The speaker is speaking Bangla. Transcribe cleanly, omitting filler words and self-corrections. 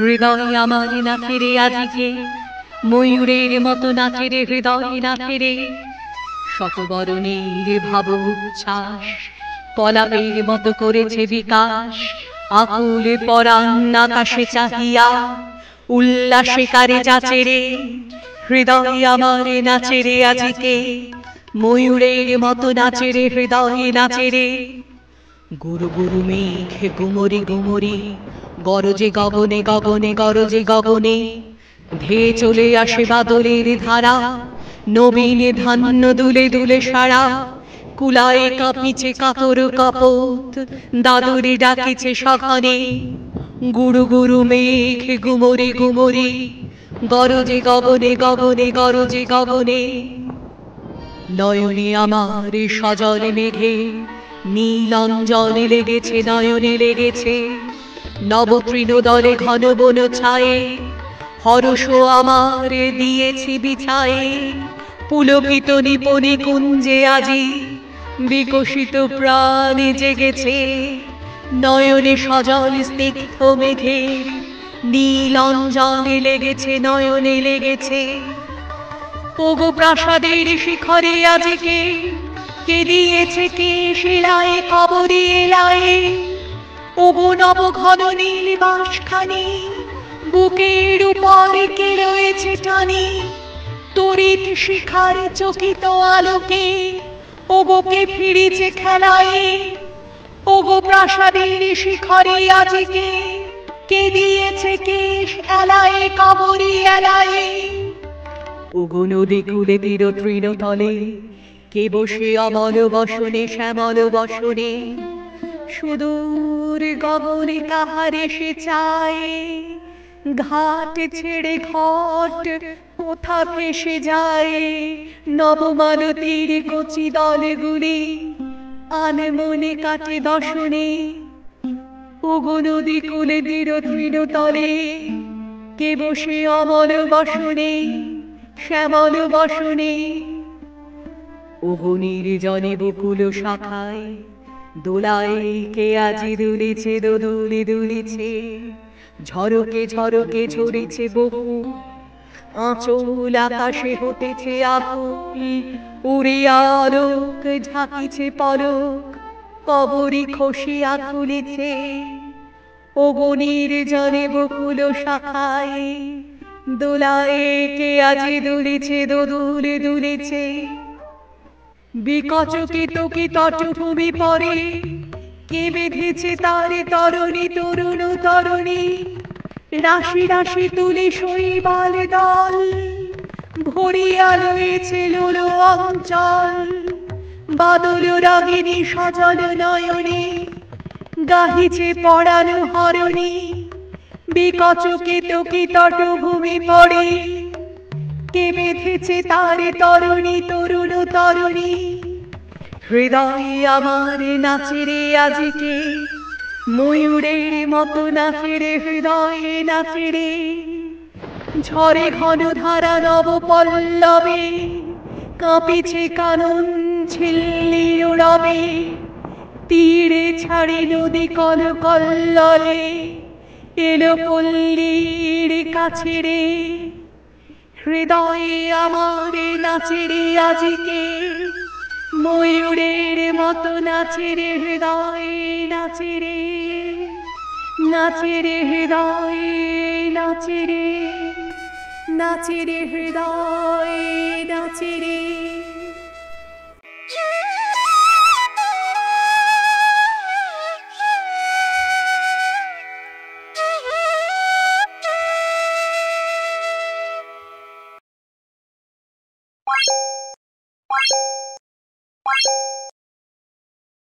হৃদয় আমার নাচে রে আজকে, ময়ূরের মতো নাচে রে হৃদয় নাচে রে। শতবরণের ভাব উচ্ছ্বাস পলাপের মতো করেছে বিকাশ। আকুল পরাণ আকাশে চাহিয়া উল্লাসে কারে যাচে রে। হৃদয় আমার নাচে রে আজকে, ময়ূরের মতো নাচে রে হৃদয় নাচে রে। গুরু গুরু মেঘ গুমরি গুমরি গরজে গগনে গগনে গরজে গগনে। ধেয়ে চলে আসে বাদলের ধারা, নবীন ধান্য দুলে দুলে সারা। কুলায় কাঁপিছে কাতর কাপত, দাদুরে ডাকিছে সঘনে। গুরু গুরু মেঘ গুমরি গুমরি গরজে গগনে গগনে গরজে গগনে। নয়নে আমার সজল মেঘে নীল অঞ্জলে লেগেছে, নয়নে লেগেছে। নবতৃণ দলে ঘন বন ছায়ে হরষ আমার দিয়েছি বিছায়ে। পুলকিত নিপনে কুঞ্জে আজি বিকশিত প্রাণে জেগেছে। নয়নে সজল স্নিগ্ধ মেঘে নীল অঞ্জলে লেগেছে, নয়নে লেগেছে। ওগো প্রাসাদের শিখরে আজকে কে দিয়েছে কে শিলায় কবরে এলায়ে। ওগো নব ঘন নীল বাঁশখানি বুকের উপর কে রয়েছে টানি। তড়িৎ শিখার চকিত আলোকে ওগো কে ফিরেছে খেলায়। ওগো প্রাসাদের শিখরে আজকে কে দিয়েছে কে এলায়ে কবরে এলায়ে। ওগো নদী কূলে তীর তৃণতলে কে বসে অমল বসনে শ্যামল বসনে। সুদূর গগনে কাহারে সে চায়, ঘাট ছেড়ে ঘট কোথা ভেসে যায়। নবমালতীর কচি দলগুলি আনমনে কাটে দশনে। ওগো নদী কূলে তীর তৃণতলে কে বসে অমল বসনে শ্যামল বসনে। ওগো নির্জনে বকুল শাখায় দোলায় কে আজি দুলিছে দোদুলি দুলিছে। ঝরকে ঝরকে ঝরেছে বহু আঁচল আকাশে হতেছে আকুল। উড়ে আলোক ঝাঁকিছে পলক কবরী খসিয়া খুলেছে। ওগো নির্জনে বকুল শাখায় দোলায় কে আজি দুলিছে দোদুল দুলিছে। বিকচকে তোকে তটভূমি পরে কে বেঁধেছে তারে তরণী তরুণ তরণী। রাশি রাশি তুলে শৈবাল দল ভরিয়া রয়েছে লোলো অঞ্চল। বাদল রাগিনী সজল নয়নে গাহিছে পরানো হরণী। বিকচকে তোকে তটভূমি পড়ে কে বেঁধেছে তারে তরণী তরুণ তরণী। হৃদয় আমার নাচে রে আজকে, ময়ূরের মতো নাচে রে হৃদয় নাচে রে। ঝরে ঘন ধারা নব পল্লবে কাঁপিছে কানন ঝিল্লির রবে। তীরে ছাড়ি নদী কল কল্ললে এলো পল্লীর কাছে রে। হৃদয়ে আমার নাচে রে আজকে, ময়ূরের মতো নাচে রে হৃদয় নাচে রে। নাচে রে হৃদয় নাচে রে, নাচে রে হৃদয় নাচে রে।